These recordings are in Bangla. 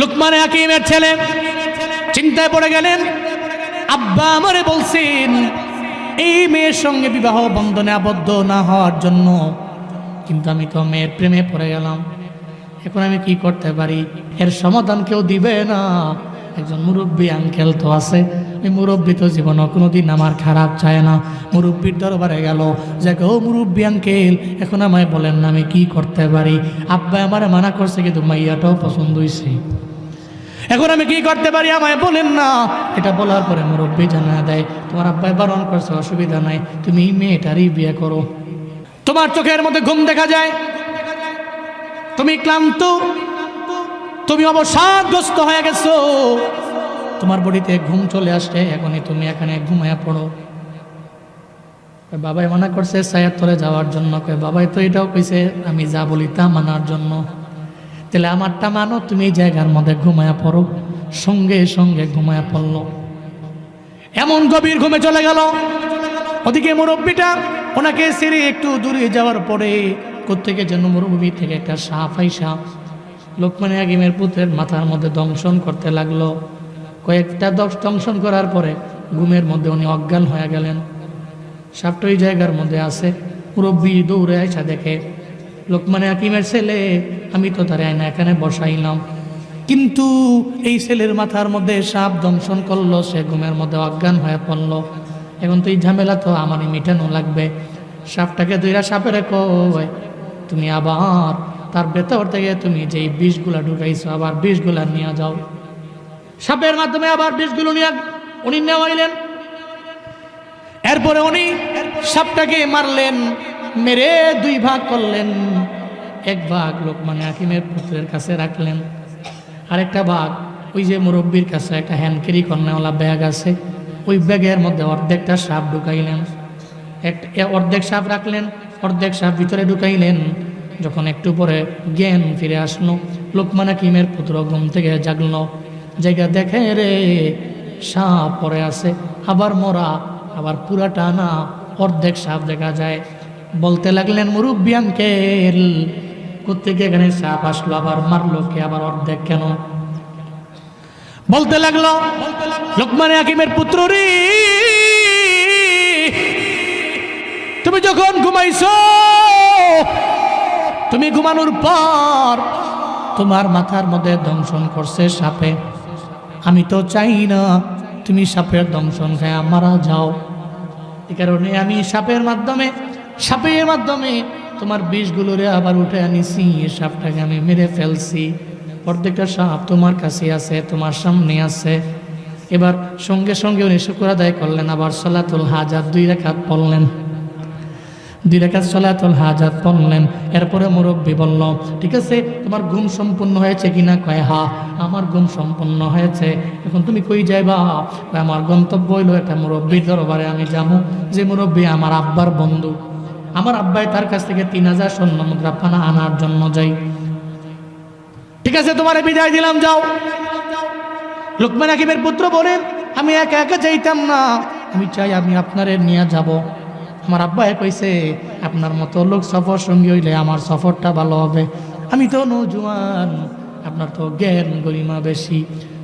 লুকমান হাকিমের ছেলে চিন্তায় পড়ে গেলেন। আব্বা আমারে বলছেন এই মেয়ের সঙ্গে বিবাহ বন্ধনে আবদ্ধ না হওয়ার জন্য, কিন্তু আমি তো মেয়ের প্রেমে পড়ে গেলাম। এখন আমি কি করতে পারি? এর সমাধান কেউ দিবে না। একজন মুরব্বী আঙ্কেল তো আছে, এই মুরব্বী তো জীবনে কোনোদিন আমার খারাপ চায় না। মুরব্বীর দরবারে গেল, যে ও মুরব্বী আঙ্কেল, এখন আমায় বলেন না আমি কি করতে পারি? আব্বা আমারে মানা করছে, কিন্তু মাইয়াটাও পছন্দ হয়েছে, এখন আমি কি করতে পারি আমায় বলেন না। এটা বলার পরে মুরব্বী জানা দেয়, তোমার আব্বাই বারণ করছে, অসুবিধা নাই, তুমি এই মেয়েটারই বিয়ে করো। তোমার চোখের মধ্যে ঘুম দেখা যায়, তুমি ক্লান্ত, তুমি অবসাদগ্রস্ত হয়ে গেছো, তোমার বডিতে ঘুম চলে আসছে, এখনই তুমি এখানে ঘুমায়া পড়ো। বাবাই মানা করছে ছায়ার তলে যাওয়ার জন্য। বাবাই তো এটাও কইছে আমি যা বলি তা মানার জন্য। তাহলে আমারটা মানো, তুমি এই জায়গার মধ্যে ঘুমায়া পড়ো। সঙ্গে সঙ্গে ঘুমায়া পড়ল। এমন গভীর ঘুমে চলে গেল। ওদিকে মুরব্বীটা ওনাকে ছেড়ে একটু দূরে যাওয়ার পরে কোত্থেকে যেন মুরব্বী থেকে একটা সাপ আইসা লোকমান হাকিমের পুত্রের মাথার মধ্যে দংশন করতে লাগলো। কয়েকটা দংশন করার পরে ঘুমের মধ্যে উনি অজ্ঞান হয়ে গেলেন। সাপটা ওই জায়গার মধ্যে আছে। মুরব্বী দৌড়ে আইসা দেখে লোকমান হাকিমের ছেলে, আমি তো তার আয়না এখানে বসাইলাম, কিন্তু এই ছেলের মাথার মধ্যে সাপ দংশন করলো, সে ঘুমের মধ্যে অজ্ঞান হয়ে পড়লো। এখন তো এই ঝামেলা তো আমারই মিটানো লাগবে। সাপটাকে দুইরা সাপে রেখো, তুমি আবার তার ভেতর থেকে তুমি যেই বিষগুলা ঢুকাইছো আবার বিষগুলা নিয়ে যাও। সাপের মাধ্যমে আবার বিষগুলো নিয়ে উনি নেওয়াইলেন। এরপরে উনি সাপটাকে মারলেন, মেরে দুই ভাগ করলেন। এক ভাগ লোকমান হাকিমের পুত্রের কাছে রাখলেন, আরেকটা ভাগ ওই যে মুরব্বীর কাছে একটা হ্যান্ড ক্যারি কর্নেওয়ালা ব্যাগ আছে, ওই ব্যাগের মধ্যে অর্ধেকটা সাপ ঢুকাইলেন। অর্ধেক সাপ রাখলেন, অর্ধেক সাপ ভিতরে ঢুকাইলেন। যখন একটু পরে জ্ঞান ফিরে আসলো, লোকমান হাকিমের পুত্র ঘুম থেকে জাগলো, জায়গা দেখে রে সাপ পরে আছে, আবার মরা, আবার পুরাটা না, অর্ধেক সাপ দেখা যায়। বলতে লাগলেন মুরব্বী আঙ্কেল, কোত্থেকে এখানে সাপ আসলো, আবার মারলো কে, আবার অর্ধেক কেন? বলতে লাগলো লোকমান হাকিমের পুত্র রে, তুমি যখন ঘুমাইছো, তুমি ঘুমানোর পর তোমার মাথার মধ্যে দংশন করছে সাপে। আমি তো চাই না তুমি সাপের দংশন খায় মারা যাও। এই কারণে আমি সাপের মাধ্যমে তোমার বিষগুলোরে আবার উঠে আনিছি, এই সাপটাকে আমি মেরে ফেলছি। প্রত্যেকটা সাপ তোমার কাছে আছে, তোমার সামনে আছে। এবার সঙ্গে সঙ্গে উনি শুকর আদায় করলেন, আবার সালাতুল হাজাত 2 রাকাত পড়লেন, 2 রাকাত সালাতুল হাজাত পড়লেন। এরপরে মুরব্বী বলল, ঠিক আছে তোমার ঘুম সম্পূর্ণ হয়েছে কিনা? কয় হ্যাঁ আমার ঘুম সম্পূর্ণ হয়েছে। এখন তুমি কই যাইবা? আমার গন্তব্য হইল একটা মুরব্বীর দরবারে আমি যাবো, যে মুরব্বী আমার আব্বার বন্ধু, আমার আব্বাই তার কাছ থেকে 3000 স্বর্ণ মুদ্রা পানা আনার জন্য যাই। ঠিক আছে তোমারে বিদায় দিলাম, যাও। লোকমান হাকিমের পুত্র বলেন, আমি একা একা যাইতাম না, আমি চাই আমি আপনারে নিয়ে যাব। আমার আব্বা কইছে আপনার মতো লোক সফর সঙ্গী হইলে আমার সফরটা ভালো হবে। আমি তো নৌজওয়ান, আপনার তো জ্ঞান গরিমা বেশি,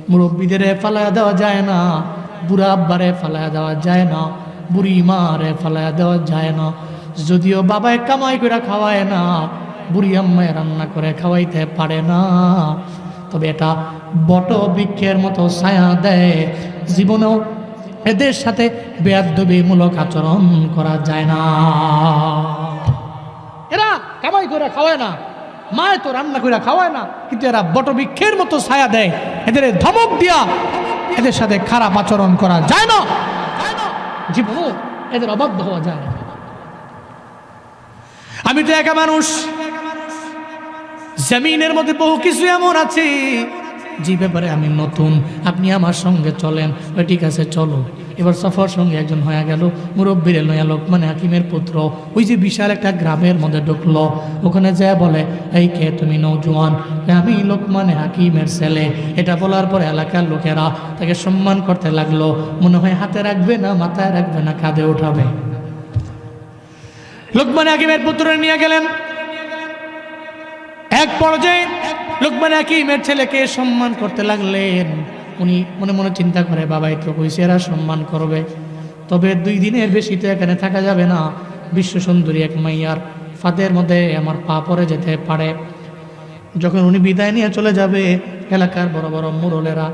মুরব্বীদের ফালায়া দেওয়া যায় না, বুড়া আব্বারে ফালায়া দেওয়া যায় না, বুড়ি মারে ফালায়া দেওয়া যায় না। যদিও বাবায় কামাই করে খাওয়ায় না, বুড়ি আম্মায় রান্না করে খাওয়াইতে পারে না, তবে এটা বট বৃক্ষের মতো ছায়া দেয়। জীবনেও এদের সাথে বেয়াদবিমূলক আচরণ করা যায় না। এরা কামাই করে খাওয়ায় না, মায় তো রান্না করে খাওয়ায় না, কিন্তু এরা বটবৃক্ষের মতো ছায়া দেয়। এদের ধমক দিয়া এদের সাথে খারাপ আচরণ করা যায় না, জীবনও এদের অবাধ্য হওয়া যায় না। আমি তো একা মানুষ, জমিনের মধ্যে বহু কিছু এমন আছে যে ব্যাপারে আমি নতুন, আপনি আমার সঙ্গে চলেন। ওই ঠিক আছে চলো। এবার সফর সঙ্গে একজন হয়ে গেল, মুরব্বীর লয়া লোকমান হাকিমের পুত্র ওই যে বিশাল একটা গ্রামের মধ্যে ঢুকলো। ওখানে যা বলে, এই কে তুমি? নৌজওয়ান। আমি লোকমান হাকিমের ছেলে। এটা বলার পরে এলাকার লোকেরা তাকে সম্মান করতে লাগলো। মনে হয় হাতে রাখবে না, মাথায় রাখবে না, কাঁধে উঠাবে। লোকমান হাকিমের পুত্র নিয়ে গেলেন। এক পর্যায়ে লোকমান হাকিমের ছেলেকে সম্মান করতে লাগলেন। উনি মনে মনে চিন্তা করে, বাবাই তো কইছে এরা সম্মান করবে, তবে 2 দিনের বেশি তো এখানে থাকা যাবে না। বিশ্ব সুন্দরী এক মাইয়ার ফাঁদের মধ্যে আমার পা পড়ে যেতে পারে। যখন উনি বিদায় নিয়ে চলে যাবে, এলাকার বড় বড় মুরলেরা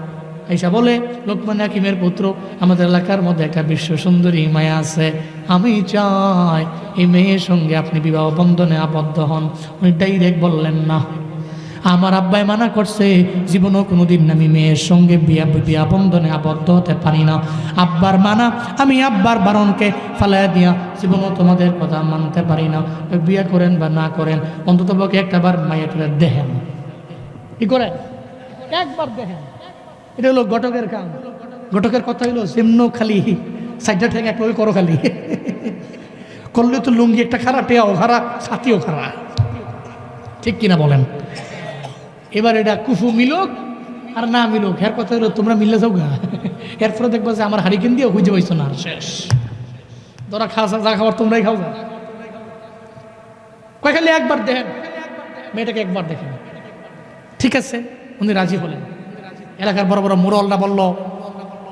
আইসা বলে, লোকমান হাকিমের পুত্র, আমাদের এলাকার মধ্যে একটা বিশ্ব সুন্দরী মায়া আছে, আমি চাই এই মেয়ের সঙ্গে আপনি বিবাহ বন্ধনে আবদ্ধ হন। উনি ডাইরেক্ট বললেন না, আমার আব্বাই মানা করছে, জীবনও কোনোদিন আমি মেয়ের সঙ্গে বিয়া বন্ধনে আবদ্ধ হতে পারি না। আব্বার মানা, আমি আব্বার বারণকে ফালাইয়া দিয়া জীবনও তোমাদের কথা মানতে পারি না। বিয়া করেন বা না করেন, অন্তত পক্ষে একটাবার মাইয়াটারে দেখেন, কি করে একবার দেখেন। এটা হলো ঘটকের কাম। ঘটকের কথা হইলো যেমন খালি সাইডটা থেকে এক করো খালি করলে তো লুঙ্গি একটা খারা, টেয়াও খারা, ছাতিও খারা, ঠিক কিনা বলেন? এবার এটা কুফু মিলুক আর না মিলুক, এর কথা হলো তোমরা মিলে যাও গা। এরপরে দেখবো যে আমার হারিকেন দিয়ে খুঁজে পাইছো না, শেষ। তোরা খাওয়া যা খাবার তোমরাই খাও যা। কয় খালি একবার দেখেন, মেয়েটাকে একবার দেখেন। ঠিক আছে, উনি রাজি হলেন। এলাকার বড় বড় মুরলরা বলল,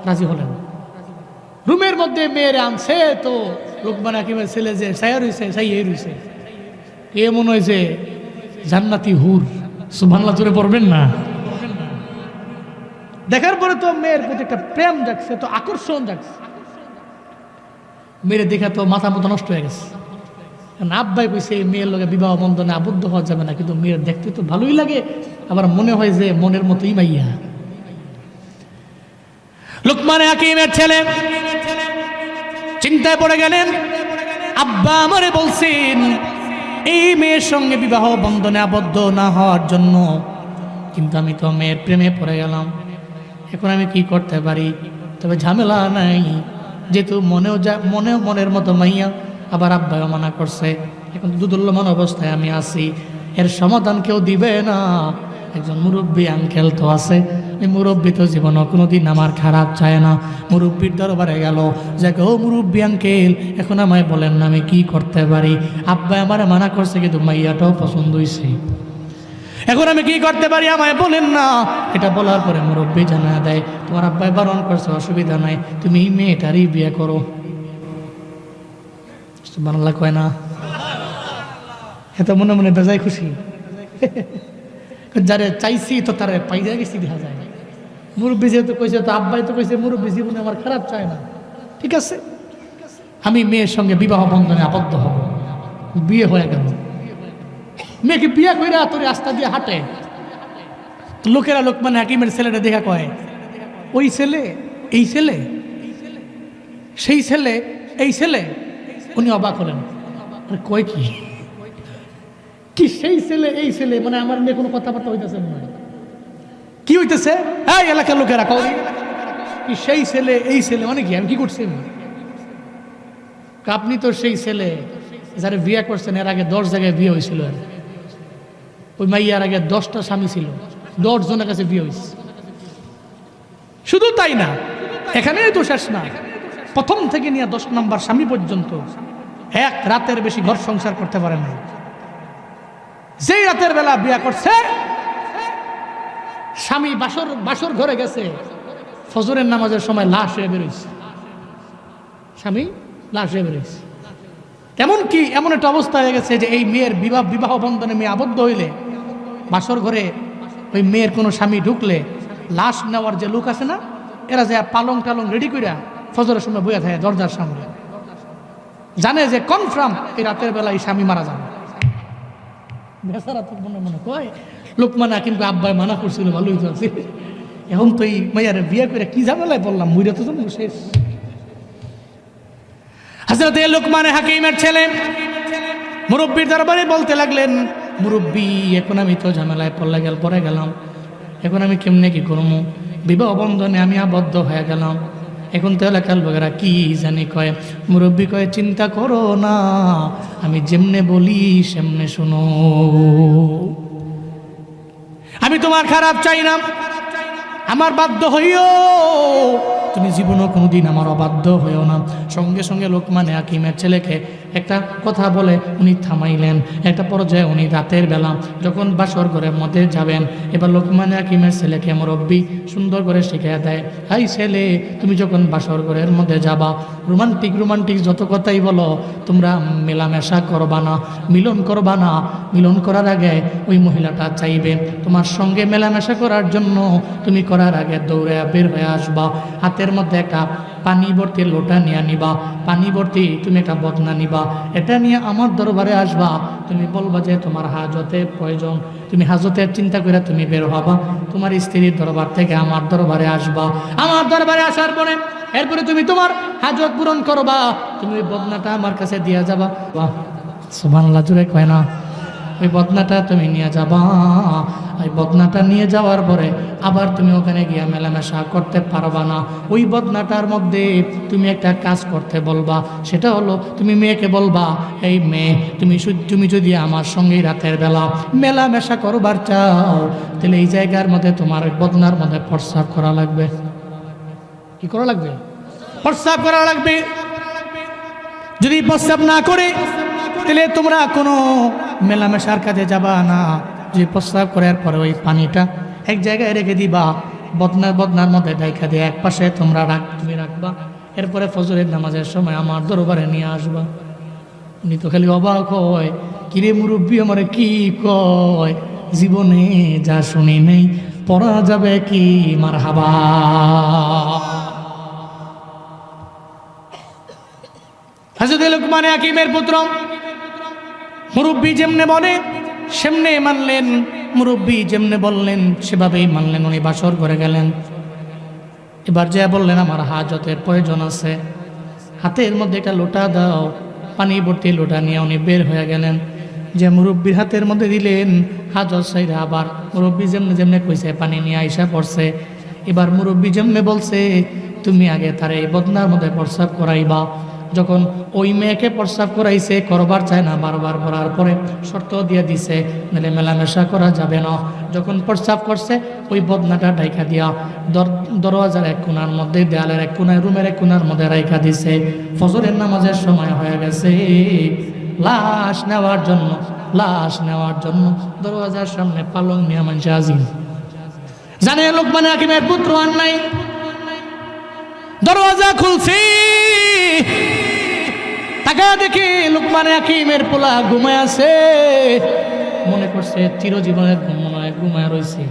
রাজি হলেন। রুমের মধ্যে মেয়েরে আনছে, তো লোকমান হাকিমের ছেলে যে সাইয়া রইছে, সাইয়াই রইছে, এ মনে হয়েছে জান্নাতি হুর। সুবহানাল্লাহ জোরে পড়বেন না? দেখার পরে তো মেয়ের প্রতি একটা প্রেম জাগছে, তো আকর্ষণ জাগছে। মেয়ের দেখা তো মাথা মতো নষ্ট হয়ে গেছে। আব্বাই কইছে এই মেয়ের লগে বিবাহ বন্ধনে আবদ্ধ হওয়া যাবে না, কিন্তু মেয়ের দেখতে তো ভালোই লাগে, আবার মনে হয় যে মনের মতোই মাইয়া। লোকমান হাকিমের ছেলে চিন্তায় পড়ে গেলেন, আব্বা আমারে বলছেন এই মেয়ের সঙ্গে বিবাহ বন্ধনে আবদ্ধ না হওয়ার জন্য, কিন্তু আমি তো মেয়ের প্রেমে পড়ে গেলাম, এখন আমি কি করতে পারি? তবে ঝামেলা নাই, যেহেতু মনের মতো মাইয়া, আবার আব্বাও মানা করছে, এখন দুদুল্যমান অবস্থায় আমি আছি, এর সমাধান কেউ দিবে না। একজন মুরব্বী আঙ্কেল তো আছে, এই মুরব্বী তো জীবনও কোনোদিন আমার খারাপ চায় না। মুরব্বীর দরবারে গেল, যে ও মুরব্বী আঙ্কেল, এখন আমায় বলেন না আমি কি করতে পারি? আব্বা আমার মানা করছে, কিন্তু মাইয়াটাও পছন্দ হয়েছে, এখন আমি কি করতে পারি আমায় বলেন না। এটা বলার পরে মুরব্বী জানা দেয়, তোমার আব্বাই বারণ করছে, অসুবিধা নাই, তুমি এই মেয়েটারই বিয়ে করো। সুবহানাল্লাহ কয় না? এত মনে মনে বেজায় খুশি। যারে চাইছি তো তারে পাইয়া গেছি দেখা যায়। মুরব্বী যেহেতু কইছে, তো আব্বাই তো কইছে মুরব্বী জীবনে আমার খারাপ চায় না, ঠিক আছে আমি মেয়ের সঙ্গে বিবাহ বন্ধনে আবদ্ধ হব। বিয়ে হয়ে গেল, মেয়েকে বিয়ে কইরা তোর রাস্তা দিয়ে হাঁটে, লোকেরা লোকমান হাকিমের ছেলেটা দেখা কয়, ওই ছেলে, এই ছেলে, সেই ছেলে, এই ছেলে। উনি অবাক হলেন, কয় কি কি সেই ছেলে এই ছেলে, মানে আমার নিয়ে কোনো কথাবার্তা হইতেছে না, কি হইতেছে? এই এলাকার লোকেরা কয় কি সেই ছেলে এই ছেলে, মানে কি আমি কি করছি? আপনি তো সেই ছেলে যারা বিয়ে করছেন, এর আগে 10 জায়গায় বিয়ে হয়েছিল, ওই মাইয়ার আগে 10টা স্বামী ছিল, 10 জনের কাছে বিয়ে হয়েছে। শুধু তাই না, এখানে তো শেষ না, প্রথম থেকে নিয়ে 10 নম্বর স্বামী পর্যন্ত এক রাতের বেশি ঘর সংসার করতে পারেন না। যেই রাতের বেলা বিয়ে করছে, স্বামী বাসর ঘরে গেছে, ফজরের নামাজের সময় লাশ হয়ে বেরোইছে, স্বামী লাশ হয়ে বেরোইছে। এমনকি এমন একটা অবস্থা হয়ে গেছে যে এই মেয়ের বিবাহ বন্ধনে মেয়ে আবদ্ধ হইলে, বাসর ঘরে ওই মেয়ের কোনো স্বামী ঢুকলে লাশ নেওয়ার যে লোক আছে না, এরা যে পালং টালং রেডি কইরা ফজরের সময় বইয়া থাকে দরজার সামনে, জানে যে কনফার্ম এই রাতের বেলা এই স্বামী মারা যাবে। বেচারা তো মনে মনে কয়, লোকমান হাকিমকে আব্বাই মানা করছিল, ভালোই তো আছে, এখন তো এই মাইয়ার বিয়ে করে কি ঝামেলায় বললাম, মুইরা তো জন্য শেষ। হযরত লোকমান হাকিমের ছেলে মুরব্বীর দরবারে বলতে লাগলেন, মুরব্বী এখন আমি তো ঝামেলায় পড়ে গেলাম, এখন আমি কেমনে কি করবো? বিবাহ বন্ধনে আমি আবদ্ধ হয়ে গেলাম, এখন তো এলাকার লোকেরা কি জানি কয়। মুরব্বী কয়, চিন্তা করো না, আমি যেমনে বলি সেমনে শোনো, আমি তোমার খারাপ চাই না, আমার বাধ্য হইও, তুমি জীবনও কোনোদিন আমার অবাধ্য হইও না। সঙ্গে সঙ্গে লোকমানে হাকিমের ছেলেকে একটা কথা বলে উনি থামাইলেন। একটা পর্যায়ে উনি রাতের বেলা যখন বাসর ঘরের মধ্যে যাবেন, এবার লোকমানে হাকিমের ছেলেকে মুরব্বী সুন্দর করে শিখিয়ে দেয়, হাই ছেলে, তুমি যখন বাসর ঘরের মধ্যে যাবা, রোমান্টিক যত কথাই বলো, তোমরা মেলামেশা করবা না, মিলন করবা না। মিলন করার আগে ওই মহিলাটা চাইবে তোমার সঙ্গে মেলামেশা করার জন্য। তুমি করার আগে দৌড়ে বের হয়ে আসবা, হাতের মধ্যে একটা পানি ভর্তি লোটা নিয়ে নিবা, পানি ভর্তি তুমি একটা বদনা নিবা, এটা নিয়ে আমার দরবারে আসবা। তুমি বলবা যে তোমার হাজতে প্রয়োজন, তুমি হাজতের চিন্তা করে তুমি বের হবা, তোমার স্ত্রীর দরবার থেকে আমার দরবারে আসবা। আমার দরবারে আসার পরে এরপরে তুমি তোমার হাজত পূরণ করবা, তুমি ওই বদনাটা আমার কাছে দিয়ে যাবা। বাহ, সুবহানাল্লাহ, জোরে কয় না? ওই বদনাটা তুমি নিয়ে যাবা। ওই বদনাটা নিয়ে যাওয়ার পরে আবার তুমি ওখানে গিয়ে মেলামেশা করতে পারবা না। ওই বদনাটার মধ্যে তুমি একটা কাজ করতে বলবা, সেটা হলো তুমি মেয়েকে বলবা, এই মেয়ে, তুমি যদি আমার সঙ্গে রাতের বেলা মেলামেশা করবার চাও, তাহলে এই জায়গার মধ্যে তোমার বদনার মধ্যে প্রস্রাব করা লাগবে। কি করা লাগবে? প্রস্রাব করা লাগবে। যদি প্রস্রাব না করে তাহলে তোমরা কোনো মেলামেশার কাজে যাবা না। যে প্রস্রাব করার পরে ওই পানিটা এক জায়গায় রেখে দিবা, বদনার মধ্যে ঢাইকা দিয়ে এক পাশে তুমি রাখবা। এরপরে ফজরের নামাজের সময় আমার দরবারে নিয়ে আসবা। উনি তো খালি অবাক হয়, কিরে মুরব্বী আমারে কি কয়, জীবনে যা শুনি নেই, পড়া যাবে কি মারহাবা। হযরত লোকমান হাকিমের পুত্র মুরব্বী যেমনে বলে সেমনে মানলেন, মুরব্বী যেমনে বললেন সেভাবেই মানলেন। উনি বাসর করে গেলেন। এবার যা বললেন আমার হাজতের প্রয়োজন আছে, হাতের মধ্যে একটা লোটা দাও। পানি ভর্তি লোটা নিয়ে উনি বের হয়ে গেলেন। যে মুরব্বীর হাতের মধ্যে দিলেন, হাজত সাইরা আবার মুরব্বী যেমনে কইছে পানি নিয়ে আইসা পড়ছে। এবার মুরব্বী যেমনে বলছে তুমি আগে তার এই বদনার মধ্যে প্রস্রাব করাইবা। যখন ওই মেয়েকে প্রস্রাব করাইছে, করবার চায় না, বারবার করার পরে শর্ত দিয়ে দিছে নাহলে মেলামেশা করা যাবে না। যখন প্রস্রাব করছে ওই বদনাটা ঢাইকা দিয়া দরওয়াজার এক কোণার মধ্যে, দেয়ালের এক কোণায়, রুমের এক কোণার মধ্যে রাইখা দিছে। ফজরের নামাজের সময় হয়ে গেছে, লাশ নেওয়ার জন্য দরওয়াজার সামনে পালং নিয়ে মানুষ আজিম। জানে লোকমান হাকিমের পুত্র আর নাই। দরওয়াজা খুলছে, তাকা দেখি লোকমান হাকিমের পোলা ঘুমায় আছে। মনে করছে চিরজীবনের ঘুমায় রয়েছে।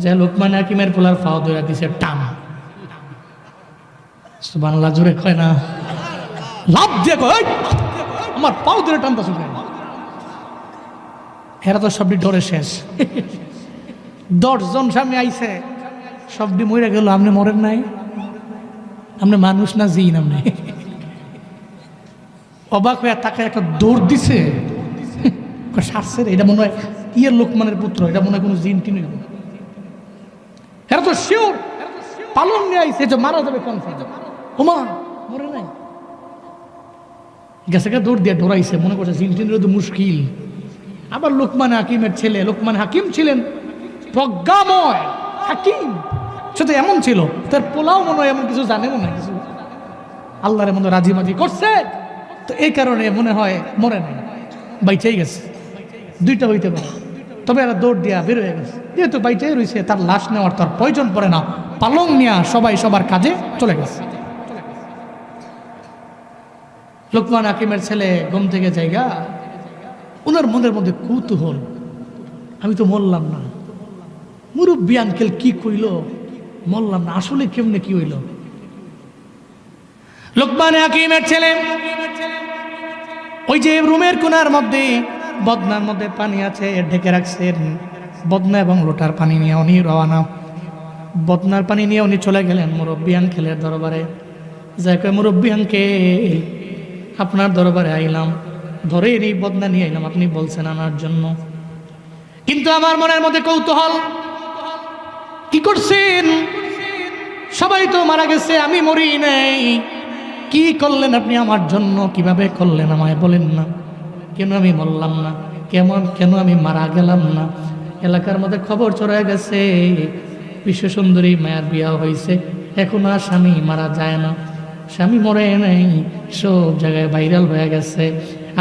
যে লোকমান হাকিমের পোলার ফাও ধরে দিছে টান। সুবহানাল্লাহ, জোরে কয় না? লাভ দিয়ে কয় আমার পাও ধরে টানতে শুনে। এরা তো সবটি ডরে শেষ। 10 জন স্বামী আইছে, সবটি মরে গেল, আপনি মরেন নাই? আপনি মানুষ না জিন? আপনি অবাক হয়ে তাকে একটা দৌড় দিছে, সারছে। এটা মনে হয় ইয়ের লোকমানের পুত্র, এটা মনে হয় কোনো জিন টিন। এরা তো শিওর পালন নিয়ে আইছে যে মারা যাবে কনফার্ম। ওমা মরে নাই, গেছে দৌড় দিয়ে ডরাইছে, মনে করছে জিন টিনের তো মুশকিল। আবার লোকমান হাকিমের ছেলে, লোকমান হাকিম ছিলেন প্রজ্ঞাময় হাকিম, সেটা এমন ছিল তার পোলাও মনে হয় এমন কিছু জানে, মনে হয় কিছু আল্লাহর মধ্যে রাজিমাজি করছে, তো এই কারণে মনে হয় মরে নাই, বাইচাই গেছে। দুইটা হইতে পারে, তবে এরা দৌড় দিয়া বের হয়ে গেছে। যেহেতু বাইচাই রয়েছে, তার লাশ নেওয়ার তার প্রয়োজন পড়ে না, পালং নিয়া সবাই সবার কাজে চলে গেছে। লোকমান হাকিমের ছেলে ঘুম থেকে জায়গা, ওনার মনের মধ্যে কৌতূহল, আমি তো মরলাম না, মুরব্বী আঙ্কেল কি কইল, মরলাম না, আসলে কেমনে কি হইল। লোকমান হাকিমের ছেলে ওই যে রুমের কোণার মধ্যে বদনার মধ্যে পানি আছে ঢেকে রাখছেন, বদনা এবং লোটার পানি নিয়ে উনি রওনা। বদনার পানি নিয়ে উনি চলে গেলেন মুরব্বী আঙ্কেলের দরবারে। যাই কয় মুরব্বী আঙ্কেল, আপনার দরবারে আইলাম, ধরে এই বদনা নিয়ে আইলাম, আপনি বলছেন আনার জন্য, কিন্তু আমার মনের মধ্যে কৌতূহল, কি করছেন? সবাই তো মারা গেছে, আমি মরি নাই, কি করলেন আপনি আমার জন্য? কিভাবে করলেন আমায় বলেন না, কেন আমি মরলাম না, কেন আমি মারা গেলাম না? এলাকার মধ্যে খবর ছড়ায় গেছে বিশ্ব সুন্দরী মায়ের বিয়া হয়েছে, এখন আর স্বামী মারা যায় না, স্বামী মরে নাই, সব জায়গায় ভাইরাল হয়ে গেছে,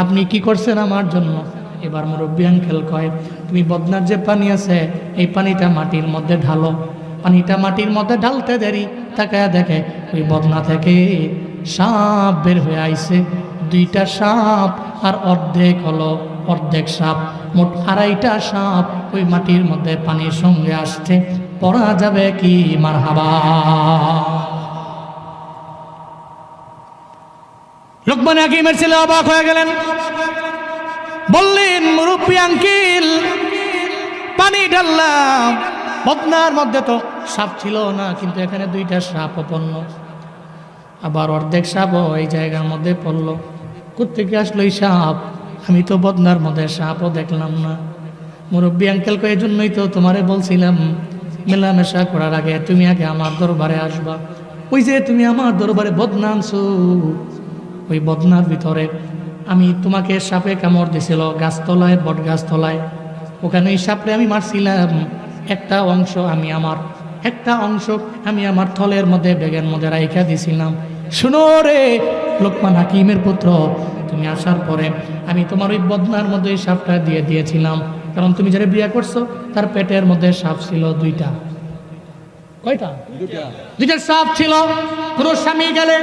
আপনি কি করছেন আমার জন্য? এবার মুরব্বী আঙ্কেল কয়, তুমি বদনার যে পানি আছে এই পানিটা মাটির মধ্যে ঢালো। পানিটা মাটির মধ্যে ঢালতে দেরি, তাকায় দেখে ওই বদনা থেকে সাপ বের হয়ে আইছে। 2টা সাপ আর অর্ধেক সাপ, মোট 2.5টা সাপ ওই মাটির মধ্যে পানির সঙ্গে আসছে। পড়া যাবে কি মারহাবা। লোকমান হাকিমের ছেলে অবাক হয়ে গেলেন, বললেন মুরব্বী আঙ্কেল পানি ঢাললাম, বদনার মধ্যে তো সাপ ছিল না, কিন্তু এখানে 2টা সাপ পড়ল, আবার অর্ধেক সাপ এই জায়গার মধ্যে পড়লো। কোত্থেকে আসলো এই সাপ? আমি তো বদনার মধ্যে সাপও দেখলাম না। মুরব্বী আঙ্কেল কয়, এই জন্যই তো তোমারে বলছিলাম মেলামেশা করার আগে তুমি আগে আমার দরবারে আসবা। ওই যে তুমি আমার দরবারে বদনা আনছো, ওই বদনার ভিতরে আমি তোমাকে সাপে কামড় দিছিল গাছতলায়, বট গাছতলায়, ওখানে ওই সাপরে আমি মারছিলাম। একটা অংশ আমি আমার থলের মধ্যে, ব্যাগের মধ্যে রাইখা দিছিলাম। শুনো রে লোকমান হাকিমের পুত্র, তুমি আসার পরে আমি তোমার ওই বদনার মধ্যে ওই সাপটা দিয়ে দিয়েছিলাম, কারণ তুমি যারা বিয়ে করছো তার পেটের মধ্যে সাপ ছিল 2টা। কয়টা? 2টা সাপ ছিল। কোন স্বামী গেলে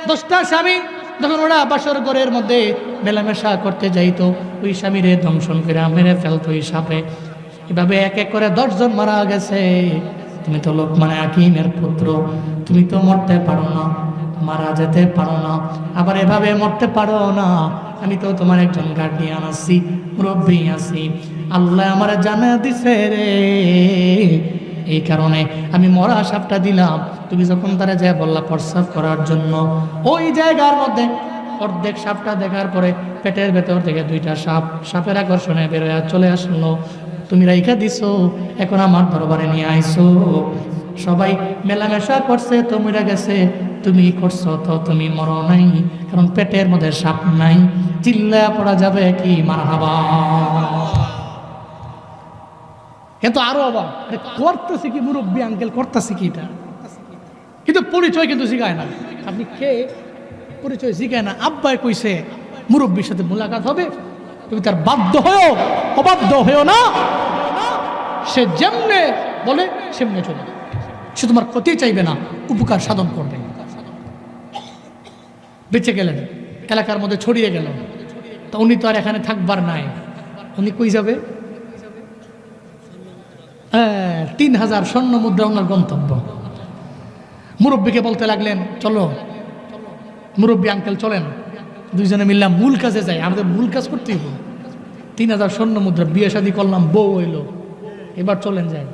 10টা স্বামী যখন ওরা বাসর ঘরের মধ্যে মেলামেশা করতে যাইতো, ওই স্বামীরে দংশন করে মেরে ফেলতো ওই সাপে। এভাবে এক এক করে 10 জন মারা গেছে। তুমি তো লোকমান হাকিমের পুত্র, তুমি তো মরতে পারো না, মারা যেতে পারো না, আবার এভাবে মরতে পারো না। আমি তো তোমার একজন গার্ডিয়ান আছি, মুরব্বী আছি, আল্লাহ আমার জানা দিছে রে, এই কারণে আমি মরা সাপটা দিলাম। তুমি যখন তারা যায় বললা প্রস্রাব করার জন্য, ওই জায়গার মধ্যে অর্ধেক সাপটা দেখার পরে পেটের ভেতর থেকে 2টা সাপ সাপের আকর্ষণে বেরোয় চলে আসলো। তুমি রাইখা দিছো, এখন আমার দরবারে নিয়ে আইছো। সবাই মেলামেশা করছে, তো মরে গেছে, তুমি করছো তো তুমি মরো নাই, কারণ পেটের মধ্যে সাপ নাই। চিল্লা পড়া যাবে কি মারহাবা। এত আরো অবাক, করতেছে কি মুরব্বী আঙ্কেল, করতেছে কি এটা? কিন্তু পরিচয় কিন্তু শিখায় না। আপনি কে পরিচয় শিখায় না। আব্বাই কইছে মুরব্বীর সাথে মোলাকাত হবে, তুমি তার বাধ্য হয়েও অবাধ্য হয়েও না, সে যেমনে বলে সেমনে চলে। সে তোমার ক্ষতি চাইবে না, উপকার সাধন করবে। বেঁচে গেলেন, এলাকার মধ্যে ছড়িয়ে গেল। তা উনি তো আর এখানে থাকবার নাই, উনি কই যাবে? 3000 স্বর্ণ মুদ্রা ওনার গন্তব্য। মুরব্বীকে বলতে লাগলেন, চলো মুরব্বী আঙ্কেল চলেন, 2 জনে মিললাম মূল কাজে যাই, আমাদের মূল কাজ করতেই হবে। 3000 স্বর্ণ মুদ্রা, বিয়ে শাদী করলাম, বউ হইলো, এবার চলেন যাই।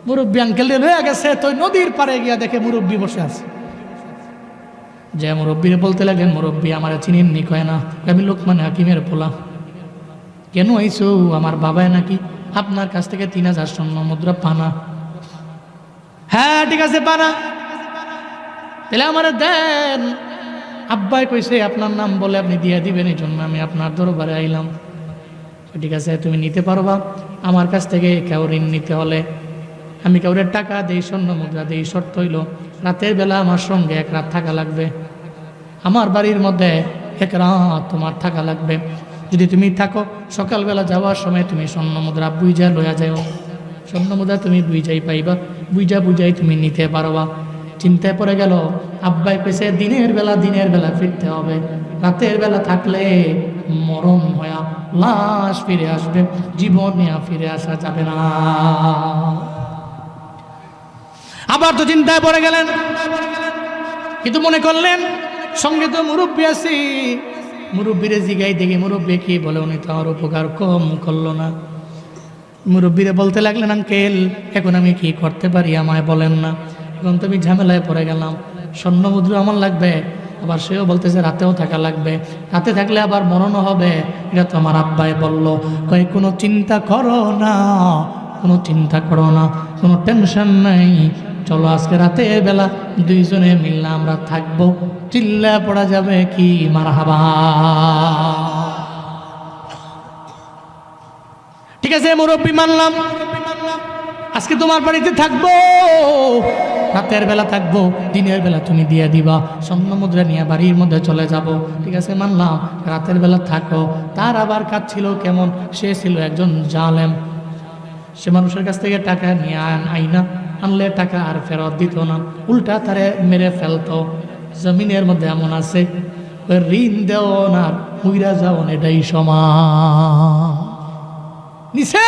মুরব্বী আঙ্কেল রয়ে গেছে, তো নদীর পাড়ে গিয়া দেখে মুরব্বী বসে আছে। যে মুরব্বীরে বলতে লাগলেন, মুরব্বী আমার চিনেননি? কয় না। আমি লোকমান হাকিমের পোলা। কেন আইছো? আমার বাবায় নাকি আপনার কাছ থেকে 3000 স্বর্ণ মুদ্রা পানা। হ্যাঁ ঠিক আছে পানা, তাহলে আমার দেন। আব্বাই কইছে আপনার নাম বলে আপনি দিয়ে দিবেন, এই জন্য আমি আপনার দরবারে আইলাম। ঠিক আছে তুমি নিতে পারবা। আমার কাছ থেকে কেউ ঋণ নিতে হলে আমি কাউরে টাকা দেই, স্বর্ণ মুদ্রা দেই, শর্ত হইল রাতের বেলা আমার সঙ্গে 1 রাত থাকা লাগবে, আমার বাড়ির মধ্যে 1 রাত তোমার থাকা লাগবে। যদি তুমি থাকো, সকালবেলা যাওয়ার সময় তুমি স্বর্ণ মুদ্রা বুঝা লইয়া যাও। স্বর্ণ মুদ্রা তুমি বুঝাই পাইবা, বুঝাই তুমি নিতে পারবা। চিন্তায় পড়ে গেল। আব্বাই কইছে দিনের বেলা ফিরতে হবে, রাতের বেলা থাকলে মরণ হইয়া লাশ ফিরে আসবে, জীবন নিয়ে ফিরে আসা যাবে না। আবার তো চিন্তায় পড়ে গেলেন, কিন্তু মনে করলেন সঙ্গে তো মুরব্বী আছি, মুরব্বীরে জিগাই দেখি মুরব্বী কি বলে। উনি তো আমার উপকার কম করলো না। মুরব্বীরে বলতে লাগলেন, আঙ্কেল এখন আমি কি করতে পারি আমায় বলেন না। এখন তো আমি ঝামেলায় পড়ে গেলাম, স্বর্ণ মুদ্রা আমার লাগবে, আবার সেও বলতেছে রাতেও থাকা লাগবে, রাতে থাকলে আবার মরণও হবে। এটা তো আমার আব্বাই বলল। কয় কোনো চিন্তা করো না, কোনো চিন্তা করো না, কোনো টেনশন নাই, চলো আজকে রাতের বেলা 2 জনে মিললে আমরা থাকবো। চিল্লা পড়া যাবে কি মারহাবা। ঠিক আছে মুরব্বী মানলাম, আজকে তোমার বাড়িতে থাকবো। রাতের বেলা থাকবো, দিনের বেলা তুমি দিয়ে দিবা, স্বর্ণ মুদ্রা নিয়ে বাড়ির মধ্যে চলে যাব। ঠিক আছে, মানলাম, রাতের বেলা থাকো। তার আবার কাজ ছিল কেমন, সে ছিল একজন জালেম। সে মানুষের কাছ থেকে টাকা নিয়ে আইনা আনলে টাকা আর ফেরত দিত না, উল্টা তারে মেরে ফেলতো। জমিনের মধ্যে এমন আছে, ওই ঋণ দেওয়ান আর হুইরা যাওয়ান এটাই সমান। নিছে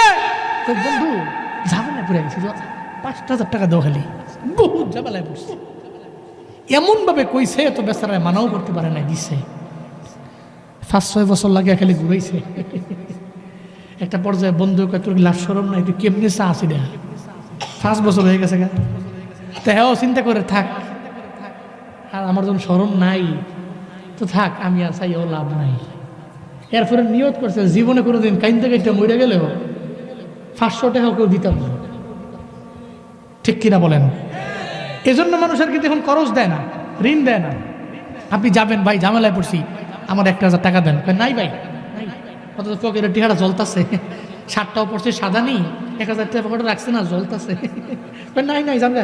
বন্ধু ঝামেলায় পড়ে গেছে, 5,000 টাকা দেওয়া খালি, বহুত ঝামেলায় পড়ছে। এমন ভাবে কইছে তো বেচারায় মানাও করতে পারে না, দিছে। 5-6 বছর লাগে খালি ঘুরাইছে। একটা পর্যায়ে বন্ধু কয়, তোর লাভ সরম নাই, তুই কেমনি চা আসি দেখা, 5 বছর হয়ে গেছে গা। তো হ্যাঁ, চিন্তা করে থাক, আর আমার যখন সরম নাই তো থাক, আমি আর চাইও লাভ নাই। এরপরে নিয়ত করছে জীবনে কোনোদিন কাইন্দে কাইতে মরে গেলেও 500 টাকা কেউ দিতাম না। ঠিক কিনা বলেন? এজন্য মানুষের কিন্তু এখন খরচ দেয় না, ঋণ দেয় না। আপনি যাবেন, ভাই ঝামেলায় পড়ছি, আমার 1,000 টাকা দেন, নাই ভাই অত পকেটের টিহাটা জ্বলতাছে, শার্টটাও পড়ছে সাদা নেই, 1,000 টাকা পকেটে রাখছে না, জ্বলতাছে, নাই নাই জানবে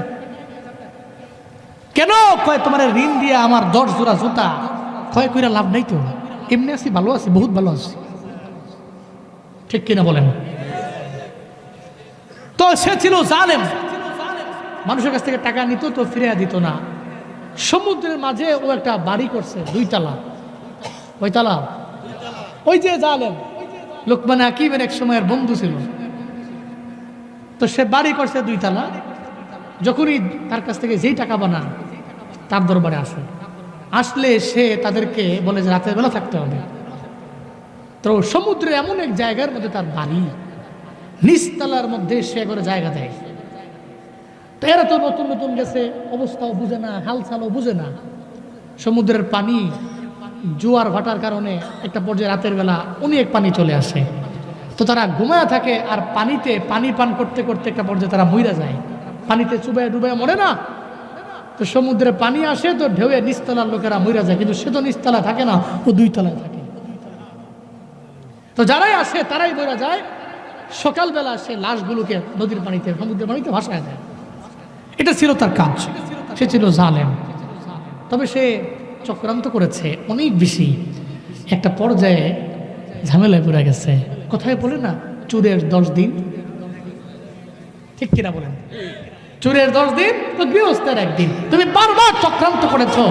কেন? কয় তোমার ঋণ দিয়ে আমার 10 জোড়া জুতা ক্ষয় করে লাভ নাই তো, এমনি আছি, ভালো আছি, বহুত ভালো আছি। ঠিক কিনা বলেন? তো সে ছিল জালেম, মানুষের কাছ থেকে টাকা নিত তো ফিরে দিত না। সমুদ্রের মাঝে ও একটা বাড়ি করছে, 2 তলা। ওই তলা, ওই যে জালেম লোকমান হাকিমের এক সময়ের বন্ধু ছিল, তো সে বাড়ি করছে 2 তলা। যখনই তার কাছ থেকে যেই টাকা বানান তার দরবারে আসে, আসলে সে তাদেরকে বলে যে রাতের বেলা থাকতে হবে। তো সমুদ্রে এমন এক জায়গার মধ্যে তার বাড়ি, নিচতলার মধ্যে সে করে জায়গা দেয়। তো এরা তো নতুন নতুন গেছে, অবস্থাও বুঝে না, হালচালও বুঝে না। সমুদ্রের পানি জোয়ার ভাটার কারণে একটা পর্যায়ে রাতের বেলা অনেক পানি চলে আসে, তো তারা ঘুমায় থাকে, আর পানিতে পানি পান করতে করতে একটা পর্যায়ে তারা মইরা যায়, পানিতে চুবায় ডুবায় মরে না। তো সমুদ্রে পানি আসে, তো ঢেউয়ে নিচতলার লোকেরা মইরা যায়, কিন্তু সে তো নিচতলা থাকে না, ও 2 তলায় থাকে। তো যারাই আসে তারাই মইরা যায়। সকালবেলা সে লাশগুলোকে নদীর পানিতে, সমুদ্রের পানিতে ভাসায় দেয়। এটা ছিল তার কাজ। সে ছিল জালেম, তবে সে চক্রান্ত করেছে অনেক বেশি। একটা পর্যায়ে ঝামেলায় পড়ে গেছে। কোথায় বলে না, চুরের 10 দিন। ঠিক কিনা বলেন? চুরের 10 দিন তো গৃহস্থের 1 দিন। তুমি বারবার চক্রান্ত করেছো,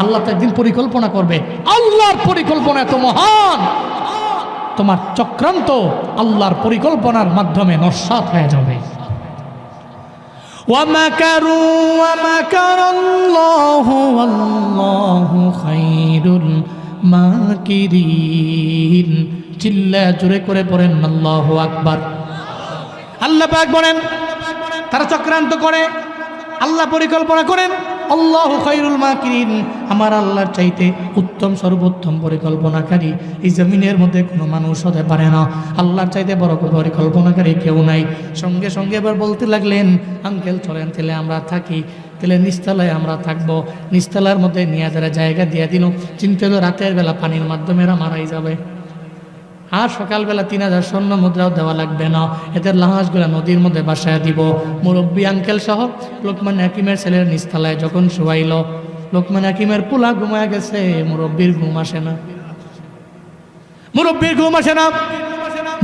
আল্লাহ তো একদিন পরিকল্পনা করবে। আল্লাহর পরিকল্পনা এত মহান, তোমার চক্রান্ত আল্লাহর পরিকল্পনার মাধ্যমে নস্যাৎ হয়ে যাবে। وَمَكَرُوا وَمَكَرَ اللَّهُ وَاللَّهُ خَيْرُ الْمَاكِرِينَ। চিল্লা জোরে করে পড়েন আল্লাহু আকবার। আল্লাহ পাক বলেন, তারা চক্রান্ত করে, আল্লাহ পরিকল্পনা করেন। আল্লাহু খায়রুল মাকিরিন, আমার আল্লাহর চাইতে উত্তম সর্বোত্তম পরিকল্পনাকারী এই জমিনের মধ্যে কোনো মানুষ হতে পারে না। আল্লাহর চাইতে বড় পরিকল্পনাকারী কেউ নাই। সঙ্গে সঙ্গে এবার বলতে লাগলেন, আঙ্কেল চলেন তাহলে আমরা থাকি, তাহলে নিচতলায় আমরা থাকবো। নিচতলার মধ্যে নিয়ে যারা জায়গা দিয়ে দিল, চিন্তা হলো রাতের বেলা পানির মাধ্যমে এরা মারাই যাবে, আর সকালবেলা 3000 স্বর্ণ মুদ্রাও দেওয়া লাগবে না, এদের লাহাসগুলা নদীর মধ্যে বাসায় দিব। মুরব্বী আঙ্কেল সহ লোকমান হাকিমের ছেলের নিচতলায় যখন শোয়াইল, লোকমান হাকিমের পোলা ঘুমায় গেছে, মুরব্বীর ঘুম আসে না। মুরব্বীর ঘুম আসে না।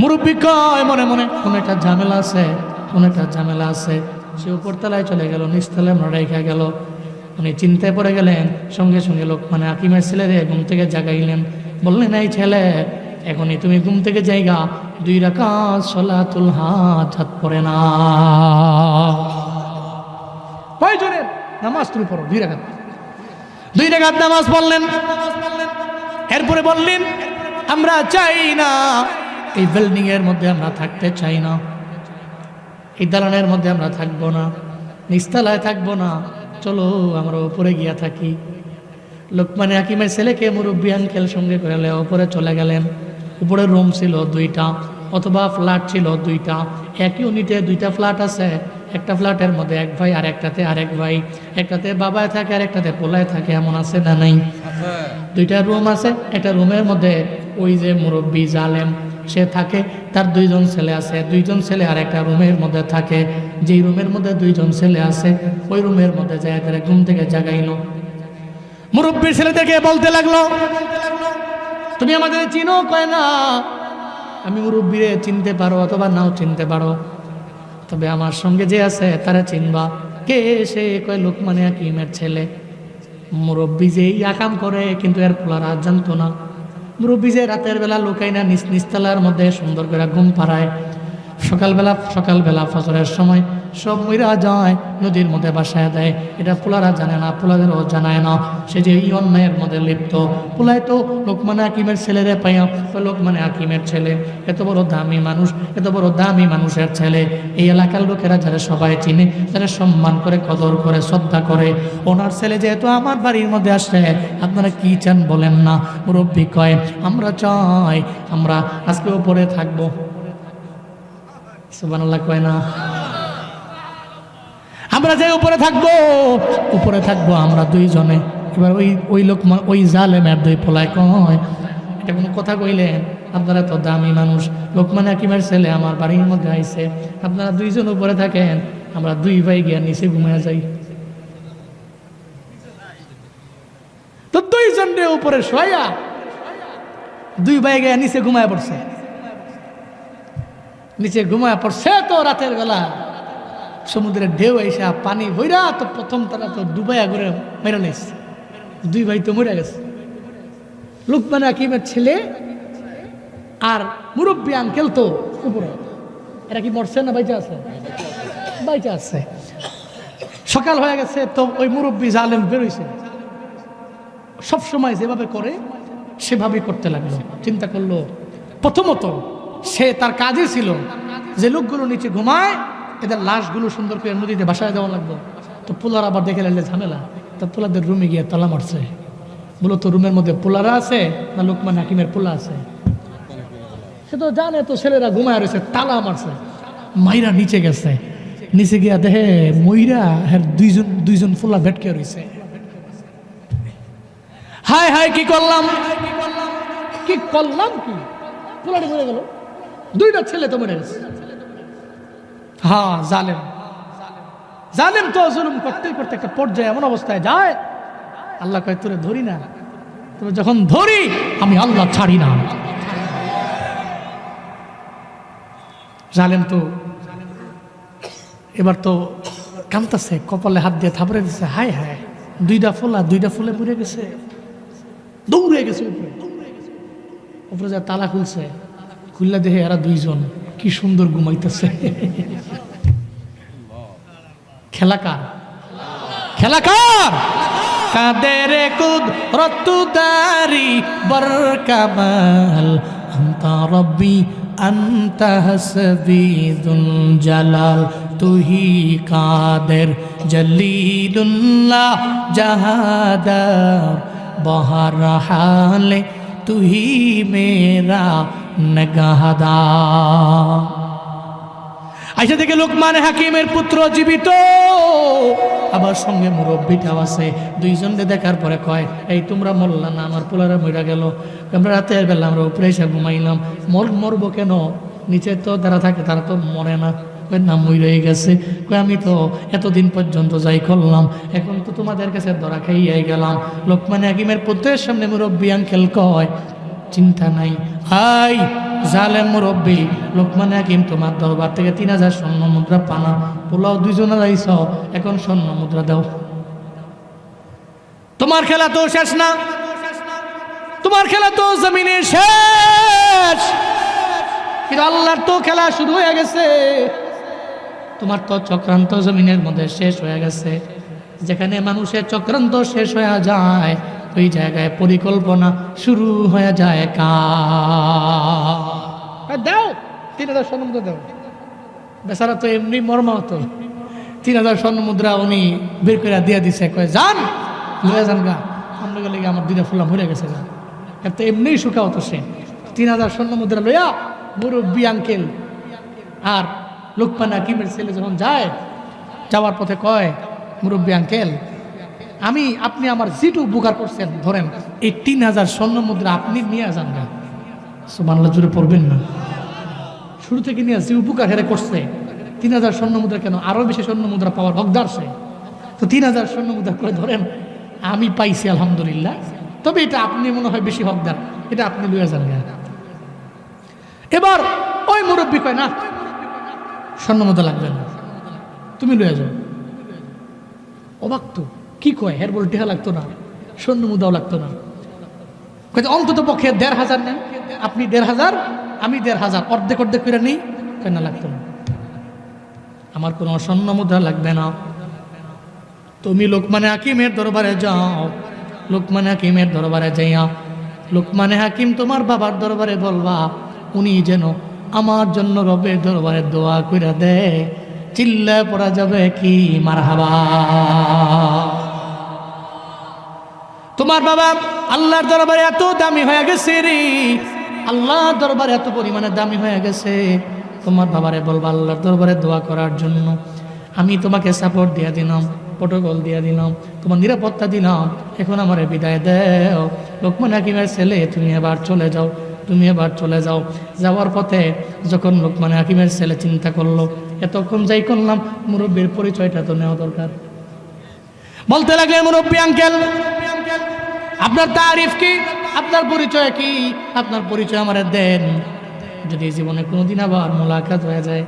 মুরব্বী কয় মনে মনে, কোন একটা ঝামেলা আছে, কোন একটা ঝামেলা আছে। সে উপরতলায় চলে গেল, নিচতলায় আমরা রেখা গেল। উনি চিন্তায় পড়ে গেলেন। সঙ্গে সঙ্গে লোকমান হাকিমের ছেলেরে ঘুম থেকে জাগাইলেন, বললেন, এই ছেলে, এখনই তুমি ঘুম থেকে জায়গা 2 রাকাত সালাতুল হাজাত পড়ে না, প্রয়োজনের নামাজ তুমি পড়ো 2 রাকাত। 2 রাকাত নামাজ পড়লেন। এরপরে বললেন, আমরা চাই না এই বিল্ডিং এর মধ্যে আমরা থাকতে চাই না, এই দালানের মধ্যে আমরা থাকবো না, নিচতলায় থাকবো না, চলো আমরা উপরে গিয়া থাকি। লোকমান হাকিমের ছেলেকে মুরব্বী আঙ্কেল সঙ্গে করে উপরে চলে গেলেন। উপরে রুম ছিল 2টা, অথবা ফ্ল্যাট ছিল 2টা। একই ইউনিটে 2টা ফ্ল্যাট আছে। একটা ফ্ল্যাটের মধ্যে 1 ভাই, আর একটাতে আরেক ভাই, একটাতে বাবায় থাকে আর একটাতে পোলায় থাকে, এমন আছে না নাই? 2টা রুম আছে। একটা রুমের মধ্যে ওই যে মুরব্বী জালেম, সে থাকে, তার 2 জন ছেলে আছে, 2 জন ছেলে আর একটা রুমের মধ্যে থাকে। যেই রুমের মধ্যে 2 জন ছেলে আছে, ওই রুমের মধ্যে যায় তারা ঘুম থেকে জাগাইলো। মুরব্বীর ছেলেদেরকে বলতে লাগলো, তুমি আমাদের চিনো? কয় না, আমি মুরব্বীরে চিনতে পারো অথবা নাও চিনতে পারো, তবে আমার সঙ্গে যে আছে তারা চিনবা। কে সে? কয় লোকমান হাকিমের ছেলে। মুরব্বী যে আকাম করে, কিন্তু এর পোলারা জানতো না। মুরব্বী যে রাতের বেলা লুকাই না নিচতলার মধ্যে সুন্দর করে ঘুম পাড়ায়, সকালবেলা ফজরের সময় সব মইরা যায়, নদীর মধ্যে বাসায় দেয়। এটা পোলারা জানে না, পোলাদেরও জানায় না সে যে এই অন্যায়ের মধ্যে লিপ্ত। পোলায় তো লোকমান হাকিমের ছেলেরে পাইয়া, লোকমান হাকিমের ছেলে এত বড় দামি মানুষ, এত বড় দামি মানুষের ছেলে। এই এলাকার লোকেরা যারা সবাই চিনে, যারা সম্মান করে, কদর করে, শ্রদ্ধা করে, ওনার ছেলে যেহেতু আমার বাড়ির মধ্যে আসে, আপনারা কি চান বলেন না? মুরব্বী কয়, আমরা চাই আমরা আজকে উপরে থাকবো। সুবহানাল্লাহ কয় না? আমরা যে উপরে থাকবো আমরা 2 জনে। এবার ওই লোকমান, ওই জালেমের 2 পোলায় কয়, এটা কোনো কথা কইলেন? আপনারা তো দামি মানুষ, লোকমান হাকিমের ছেলে আমার বাড়ির মধ্যে আইছে, আপনারা 2 জন উপরে থাকেন, আমরা 2 ভাই গিয়া নিচে ঘুমায় যাই। তো 2 জনে উপরে শোয়া, 2 ভাই গিয়া নিচে ঘুমায় পড়ছে। নিচে ঘুমায় পড়ছে তো রাতের বেলা সমুদ্রের ঢেউ এসা পানি বইরা, তো প্রথম তারা তো ডুবাইয়া করে মেরে নিয়েছে। 2 ভাই তো মরে গেছে। লোকমান হাকিমের ছেলে আর মুরব্বী আঙ্কেল তো উপরে। এরা কি মরছে না বাইচা আছে? বাইচা আছে। সকাল হয়ে গেছে, তো ওই মুরব্বী জালেম বেরোইছে। সবসময় যেভাবে করে সেভাবেই করতে লাগলো। চিন্তা করলো, প্রথমত সে তার কাজে ছিল যে লোকগুলো নিচে ঘুমায় এদের লাশগুলো সুন্দর করে নদীতে ভাসায় দেওয়া লাগবে। তো পোলার আবার দেখে লাগলে ঝামেলা, তো পোলাদের রুমে গিয়ে তালা মারছে। বলো তো রুমের মধ্যে পোলারা আছে না লোকমান হাকিমের পোলা আছে? সে তো জানে, তো ছেলেরা ঘুমায় রয়েছে, তালা মারছে। মাইরা নিচে গেছে, নিচে গিয়া দেখে মইরা হ্যাঁ 2 জন পোলা ভেটকে রয়েছে। হায় হায়, কি করলাম কি পোলাটি মরে গেল, 2টা ছেলে তো মরে গেছে। হ্যাঁ, জালেম তো জুলুম করতে করতে একটা পর্যায়ে এমন অবস্থায় যায়, আল্লাহ কয় তোরে ধরি না, তোরে যখন ধরি আমি আল্লাহ ছাড়ি না। জালেম তো এবার তো কাঁদতেছে, কপালে হাত দিয়ে থাপড়ে দিচ্ছে। হায় হায়, 2টা ফুলে মরে গেছে। দৌড়ে গেছে উপরে যা তালা খুলছে, খুললা দেখে এরা 2 জন কি সুন্দর ঘুমাইতেছে। খেলা কার? কাদের কুদরতদারি বরকামাল আনতা রব্বি আনতা হাসবিদুল জালাল তুহি কাদের জলিলুল্লাহ জাহাদার বহরহালে তুহি মেরা নগাহদার। আইসা থেকে লোকমান হাকিমের পুত্র জীবিত, আবার সঙ্গে মুরব্বীটাও আছে। 2 জনকে দেখার পরে কয়, এই তোমরা মরলা না? আমার পোলারা মরে গেল। আমরা রাতের বেলা আমরা উপরে এসে ঘুমাইলাম, মরবো কেন? নিচে তো যারা থাকে তারা তো মরে না। না, মরে গেছে। আমি তো এতদিন পর্যন্ত যাই করলাম, এখন তো তোমাদের কাছে ধরা খাইয়াই গেলাম। লোকমান হাকিমের পুত্রের সামনে মুরব্বী আঙ্কেল কয়, চিন্তা নাই, হাই জালেম মুরব্বী লোকমান হাকিম তোমার দরবার থেকে 3000 স্বর্ণ মুদ্রা পানা, পোলাও 2 জনে যাইছ, এখন স্বর্ণ মুদ্রা দাও। তোমার খেলা তো শেষ না, তোমার খেলা তো জমিনে শেষ, কিন্তু আল্লাহর তো খেলা শুরু হয়ে গেছে। তোমার তো চক্রান্ত জমিনের মধ্যে শেষ হয়ে গেছে। যেখানে মানুষের চক্রান্ত শেষ হয়ে যায়, ওই জায়গায় পরিকল্পনা শুরু হয়ে যায়। দাও 3000 স্বর্ণ মুদ্রা দাও। বেচারা তো এমনি মর্মাহত, 3000 স্বর্ণ মুদ্রা উনি বের করে দিয়ে দিছে। কয় যান, লয়ে যান গা, আমরা গেলে আমার 2টা ফুলা মরে গেছে গা। এর তো এমনি শুকাও তো সে। 3000 স্বর্ণ মুদ্রা লইয়া মুরব্বী আঙ্কেল আর লোকমান হাকিমের ছেলে যখন যায়, যাওয়ার পথে কয়, মুরব্বী আঙ্কেল আপনি আমার যেটু উপকার করছেন, ধরেন এই 3000 স্বর্ণ মুদ্রা আপনি নিয়ে যান গা। সুবহানাল্লাহ, জুড়ে পড়বেন না। শুরু থেকে নিয়ে যে উপকার হেরে করছে, 3000 স্বর্ণ মুদ্রা কেন, আরো বেশি স্বর্ণ মুদ্রা পাওয়ার হকদার সে। তো 3000 স্বর্ণ মুদ্রা করে ধরেন আমি পাইছি আলহামদুলিল্লাহ, তবে এটা আপনি মনে হয় বেশি হকদার, এটা আপনি লইয়া যান না। এবার ওই মুরব্বী কয় না, স্বর্ণ মুদ্রা লাগবে না, তুমি লইয়া যাও। অবাক তো, কি কয়, হের বল টেহা লাগতো না, স্বর্ণ মুদ্রাও লাগতো না। অন্তত পক্ষে 1500 নেন, আপনি 1500, আমি 1500, অর্ধেক অর্ধেক করে নিই, কেন লাগতো না, আমার কোনো স্বর্ণ মুদ্রা লাগবে না। তুমি লোকমানে হাকিমের দরবারে যাও, লোকমানে হাকিমের দরবারে যাইয়া লোকমানে হাকিম তোমার বাবার দরবারে বলবা, উনি যেন আমার জন্য রবের দরবারে দোয়া কইরা দেয়। চিল্লা পড়া যাবে কি মারহাবা। তোমার বাবা আল্লাহর দরবারে এত দামি হয়ে গেছে রে, আল্লাহর দরবারে এত পরিমাণে দামি হয়ে গেছে, তোমার বাবারে বলবা আল্লাহর দরবারে দোয়া করার জন্য। আমি তোমাকে সাপোর্ট দিয়ে দিলাম, প্রোটোকল দিয়ে দিলাম, তোমার নিরাপত্তা দিলাম, এখন আমার বিদায় দেও। লোকমান হাকিমের ছেলে, তুমি এবার চলে যাও, তুমি এবার চলে যাও। যাওয়ার পথে যখন লোকমান হাকিমের ছেলে চিন্তা করলো, এতক্ষণ যাই করলাম, মুরব্বীর পরিচয়টা তো নেওয়া দরকার। বলতে লাগলেন, মুরব্বী আঙ্কেল, আপনার তারিফ কি, আপনার পরিচয় কি, আপনার পরিচয় আমার দেন, যদি জীবনে কোনোদিন আবার মোলাকাত হয়ে যায়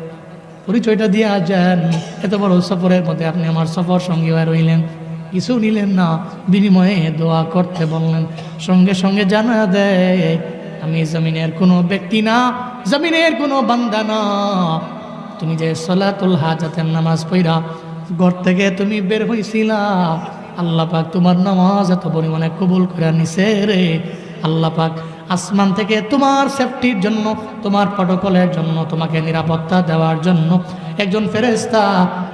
পরিচয়টা দিয়ে যান। এত বড় সফরের মধ্যে আপনি আমার সফর সঙ্গী হয়ে রইলেন, কিছু নিলেন না, বিনিময়ে দোয়া করতে বললেন। সঙ্গে সঙ্গে জানা দেয় আমি জমিনের কোনো ব্যক্তি না, জমিনের কোনো বান্দা না। তুমি যে সলাতুল হাজাতের নামাজ পড়া ঘর থেকে তুমি বের হইছিলা, আল্লাহ পাক তোমার নামাজ এত পরিমাণে কবুল করে নিছে রে। আল্লাহ পাক আসমান থেকে তোমার সেফটির জন্য, তোমার প্রটোকলের জন্য, তোমাকে নিরাপত্তা দেওয়ার জন্য একজন ফেরেশতা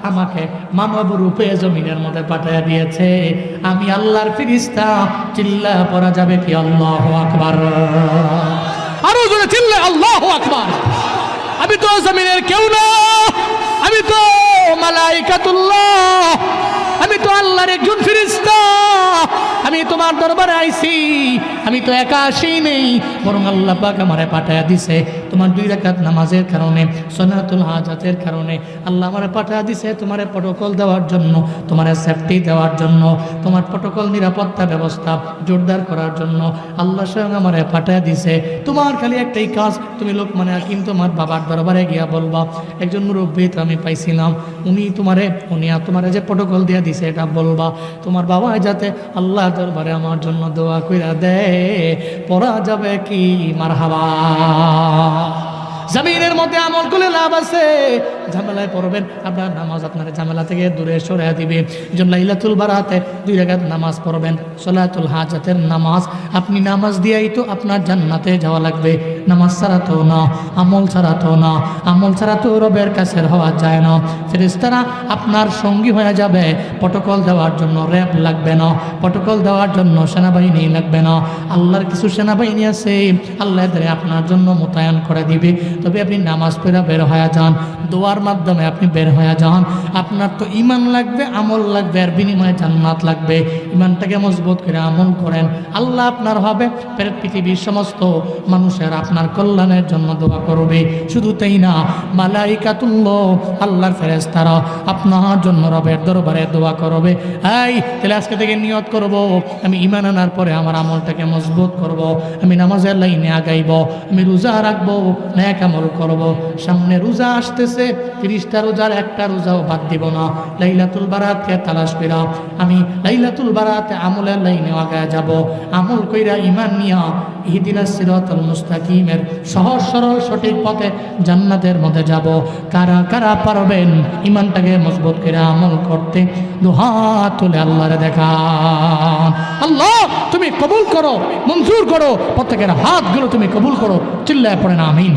আমাকে মানব রূপে জমিনের মধ্যে পাঠিয়ে দিয়েছে। আমি আল্লাহর ফেরেশতা। চিল্লা পড়া যাবে কি আল্লাহু আকবার? আরো জোরে চিল্লা আল্লাহু আকবার। আমি তো জমিনের কেউ না, আমি তো মালাইকাতুল্লাহ, আমি তো আল্লাহর একজন ফেরেশতা। আমি তোমার দরবারে আইছি, আমি তো একা আসি নেই, বরং আল্লাহ পাক আমারে পাঠায়া দিছে তোমার 2 রাকাত নামাজের কারণে, সলাতুল হাজাতের কারণে। আল্লাহ আমারে পাঠায়া দিছে তোমারে প্রটোকল দেওয়ার জন্য, তোমারে সেফটি দেওয়ার জন্য, তোমার প্রটোকল নিরাপত্তা ব্যবস্থা জোরদার করার জন্য আল্লাহ স্বয়ং আমারে পাঠায়া দিছে। তোমার খালি একটাই কাজ, তুমি লোকমানে হাকিম তোমার বাবার দরবারে গিয়া বলবা, একজন মুরব্বী তো আমি পাইছিলাম, উনি তোমারে যে প্রটোকল দিয়া দিছে এটা বলবা, তোমার বাবা যাতে আল্লাহ দরবারে আমার জন্য দোয়া কইরা দেয়। পড়া যাবে কি মারহাবা? জমিনের মধ্যে আমল করলে লাভ আছে, ঝামেলায় পড়বেন, আপনার নামাজ আপনার ঝামেলা থেকে দূরে সরিয়ে দিবে। যেমন লাইলাতুল বারাতে 2 রাকাত নামাজ পড়বেন, সলাতুল হাজাতের নামাজ। আপনি নামাজ দিয়েই তো আপনার জান্নাতে যাওয়া লাগবে, নামাজ ছাড়া তো না, আমল ছাড়া তো না, আমল ছাড়া তো রবের কাছে হওয়া যায় না। ফেরেশতারা আপনার সঙ্গী হয়ে যাবে, প্রটোকল দেওয়ার জন্য র্যাব লাগবে না, প্রটোকল দেওয়ার জন্য সেনাবাহিনী লাগবে না। আল্লাহর কিছু সেনাবাহিনী আছে, আল্লাহ এদের আপনার জন্য মোতায়েন করে দিবে। তবে আপনি নামাজ পড়া বের হয়ে যান, দোয়ার মাধ্যমে আপনি বের হয়ে যান। আপনার তো ঈমান লাগবে, আমল লাগবে, আর বিনিময়ে জান্নাত লাগবে। ঈমানটাকে মজবুত করে আমল করেন, আল্লাহ আপনার হবে, পৃথিবীর সমস্ত মানুষের আপনার কল্যাণের জন্য দোয়া করবে। শুধু তাই না, মালাইকাতুল্লাহ, আল্লাহর ফেরেশতারা আপনার জন্য রবের দরবারে দোয়া করবে। তাহলে আজকে থেকে নিয়ত করব, আমি ঈমান আনার পরে আমার আমলটাকে মজবুত করব, আমি নামাজের লাইনে আগাইব, আমি রোজা রাখবো, নেক আমল করব। সামনে রোজা আসতেছে, 30টা রোজার একটা রোজাও বাদ দিব না। লাইলাতুল বারাতকে তালাশ কইরা আমি লাইলাতুল বারাতে আমলের লাইনে আগায় যাব, আমল কইরা ঈমান নিয়া ইহদিনাস সিরাতাল মুস্তাকিমের সহজ সরল সঠিক পথে জান্নাতের মধ্যে যাব। কারা কারা পারবেন ঈমানটাকে মজবুত করে আমল করতে? দুহাত তুলে আল্লাহরে দেখান। আল্লাহ তুমি কবুল করো, মঞ্জুর করো, প্রত্যেকের হাতগুলো তুমি কবুল করো। চিল্লায় পড়েন আমিন।